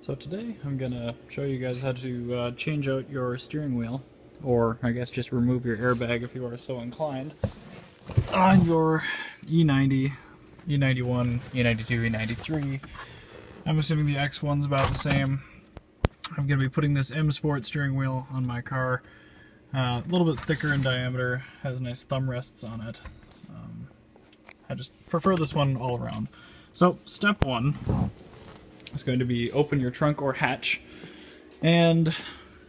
So today I'm going to show you guys how to change out your steering wheel, or I guess just remove your airbag if you are so inclined, on your E90, E91, E92, E93. I'm assuming the X1's about the same. I'm going to be putting this M Sport steering wheel on my car. A little bit thicker in diameter, has nice thumb rests on it. I just prefer this one all around. So step one is going to be open your trunk or hatch and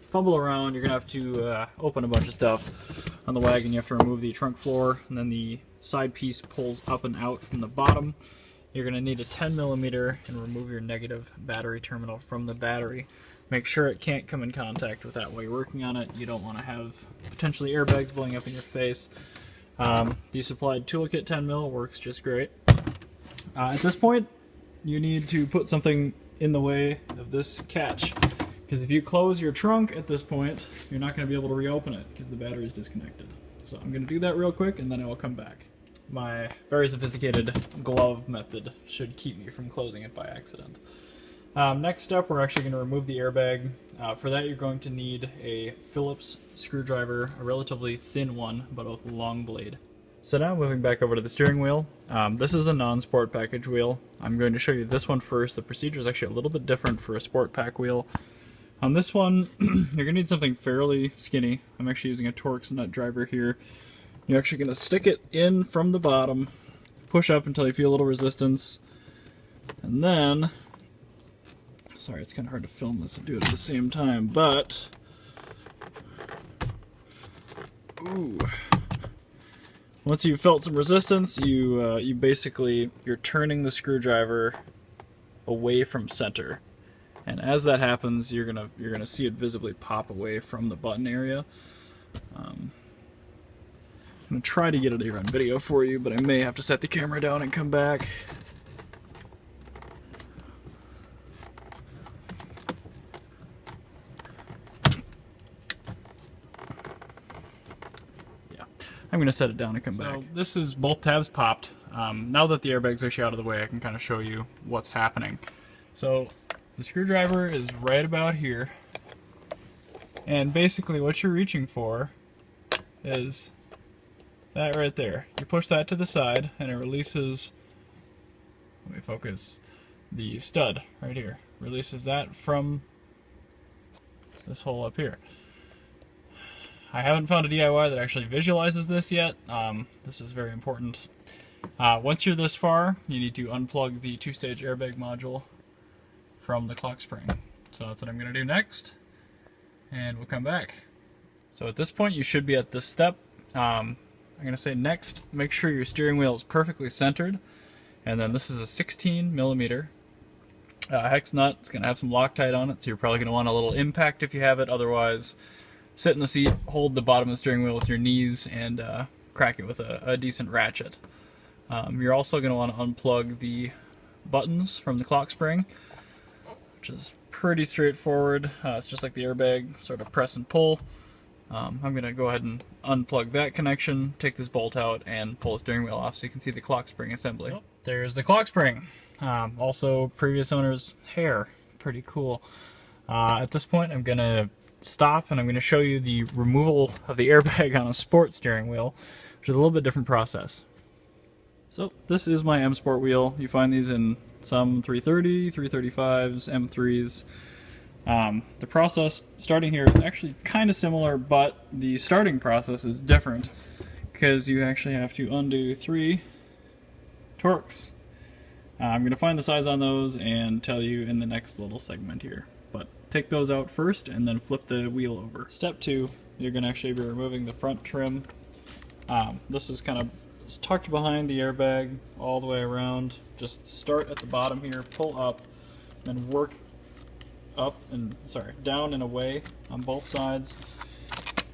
fumble around. You're going to have to open a bunch of stuff. On the wagon you have to remove the trunk floor, and then the side piece pulls up and out from the bottom. You're going to need a 10mm and remove your negative battery terminal from the battery. Make sure it can't come in contact with that while you're working on it. You don't want to have potentially airbags blowing up in your face. The supplied toolkit 10mm works just great. At this point, you need to put something in the way of this catch, because if you close your trunk at this point, you're not going to be able to reopen it because the battery is disconnected. So I'm going to do that real quick and then I will come back. My very sophisticated glove method should keep me from closing it by accident. Next step, we're actually going to remove the airbag. For that, you're going to need a Phillips screwdriver, a relatively thin one, but with a long blade. So now moving back over to the steering wheel. This is a non-sport package wheel. I'm going to show you this one first. The procedure is actually a little bit different for a sport pack wheel. On this one, you're going to need something fairly skinny. I'm actually using a Torx nut driver here. You're actually going to stick it in from the bottom, push up until you feel a little resistance, and then... Sorry, it's kind of hard to film this and do it at the same time, but... Ooh. Once you've felt some resistance, you basically, you're turning the screwdriver away from center. And as that happens, you're gonna see it visibly pop away from the button area. I'm gonna try to get it here on video for you, but I may have to set the camera down and come back. I'm going to set it down and come back. This is both tabs popped. Now that the airbag's actually out of the way, I can kind of show you what's happening. So the screwdriver is right about here, and basically what you're reaching for is that right there. You push that to the side and it releases, let me focus, the stud right here. Releases that from this hole up here. I haven't found a DIY that actually visualizes this yet. This is very important. Once you're this far, you need to unplug the two-stage airbag module from the clock spring. So that's what I'm going to do next, and we'll come back. So at this point, you should be at this step. I'm going to say next, make sure your steering wheel is perfectly centered, and then this is a 16mm hex nut. It's going to have some Loctite on it, so you're probably going to want a little impact if you have it. Otherwise, sit in the seat, hold the bottom of the steering wheel with your knees, and crack it with a decent ratchet. You're also going to want to unplug the buttons from the clock spring, which is pretty straightforward. It's just like the airbag, sort of press and pull. I'm going to go ahead and unplug that connection, take this bolt out, and pull the steering wheel off so you can see the clock spring assembly. Oh, there's the clock spring. Also, previous owner's hair. Pretty cool. At this point, I'm going to stop and I'm going to show you the removal of the airbag on a sport steering wheel, which is a little bit different process. So this is my M Sport wheel. You find these in some 330, 335s, M3s. The process starting here is actually kind of similar, but the starting process is different because you actually have to undo 3 Torx. I'm going to find the size on those and tell you in the next little segment here. But take those out first and then flip the wheel over. Step 2, you're going to actually be removing the front trim. This is kind of tucked behind the airbag all the way around. Just start at the bottom here, pull up, then work up and, down and away on both sides.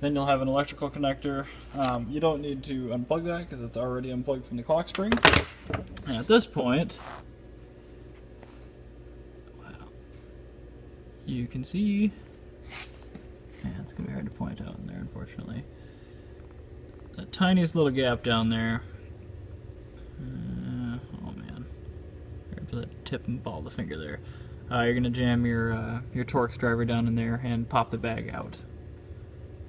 Then you'll have an electrical connector. You don't need to unplug that because it's already unplugged from the clock spring. And at this point, you can see, it's going to be hard to point out in there, unfortunately, that tiniest little gap down there. Oh man, to the tip and ball of the finger there. you're going to jam your Torx driver down in there and pop the bag out.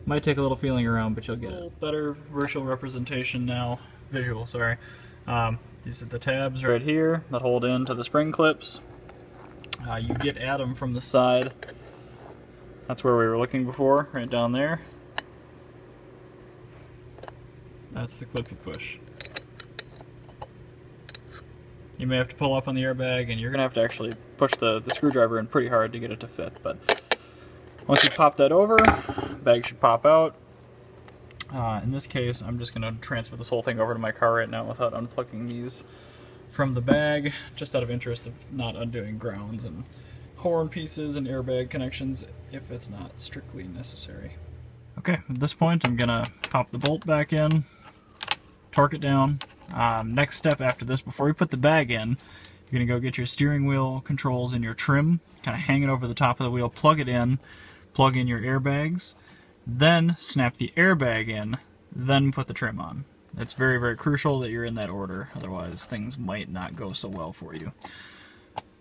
Might take a little feeling around, but you'll get it. Better visual representation now. Visual, sorry. These are the tabs right here that hold into the spring clips. You get at them from the side. That's where we were looking before, right down there. That's the clip you push. You may have to pull up on the airbag, and you're going to have to actually push the screwdriver in pretty hard to get it to fit. But once you pop that over, the bag should pop out. In this case, I'm just going to transfer this whole thing over to my car right now without unplugging these from the bag, just out of interest of not undoing grounds and horn pieces and airbag connections if it's not strictly necessary. Okay, at this point I'm going to pop the bolt back in, torque it down. Next step after this, before you put the bag in, you're going to go get your steering wheel controls and your trim, kind of hang it over the top of the wheel, plug it in, plug in your airbags, then snap the airbag in, then put the trim on. It's very, very crucial that you're in that order, otherwise things might not go so well for you.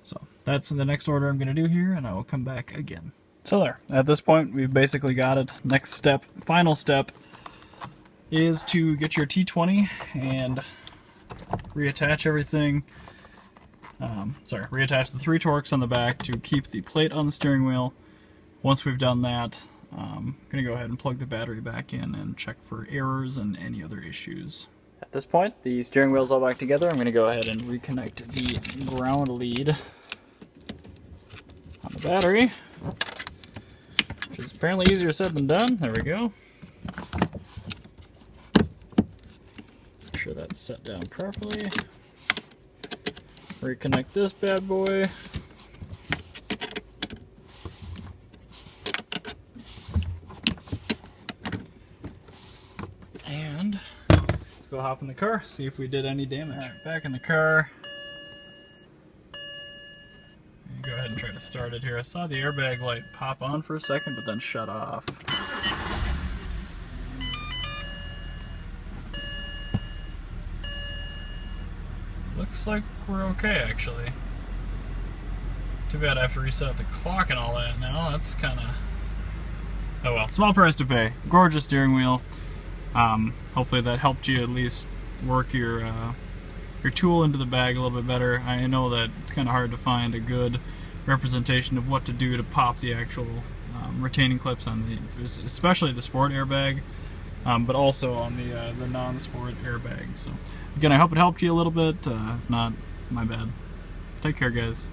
So that's the next order I'm going to do here, and I will come back again. So there, at this point we've basically got it. Next step, final step, is to get your T20 and reattach everything. Reattach the 3 Torx on the back to keep the plate on the steering wheel. Once we've done that, I'm going to go ahead and plug the battery back in and check for errors and any other issues. At this point, the steering wheel's all back together. I'm going to go ahead and reconnect the ground lead on the battery, which is apparently easier said than done. There we go. Make sure that's set down properly. Reconnect this bad boy. And let's go hop in the car, see if we did any damage. Right, back in the car. Go ahead and try to start it here. I saw the airbag light pop on for a second, but then shut off. Looks like we're okay, actually. Too bad I have to reset the clock and all that now. That's kind of... oh well. Small price to pay. Gorgeous steering wheel. Hopefully that helped you at least work your tool into the bag a little bit better. I know that it's kind of hard to find a good representation of what to do to pop the actual retaining clips on the, especially the sport airbag, but also on the non-sport airbag. So again, I hope it helped you a little bit. If not, my bad. Take care, guys.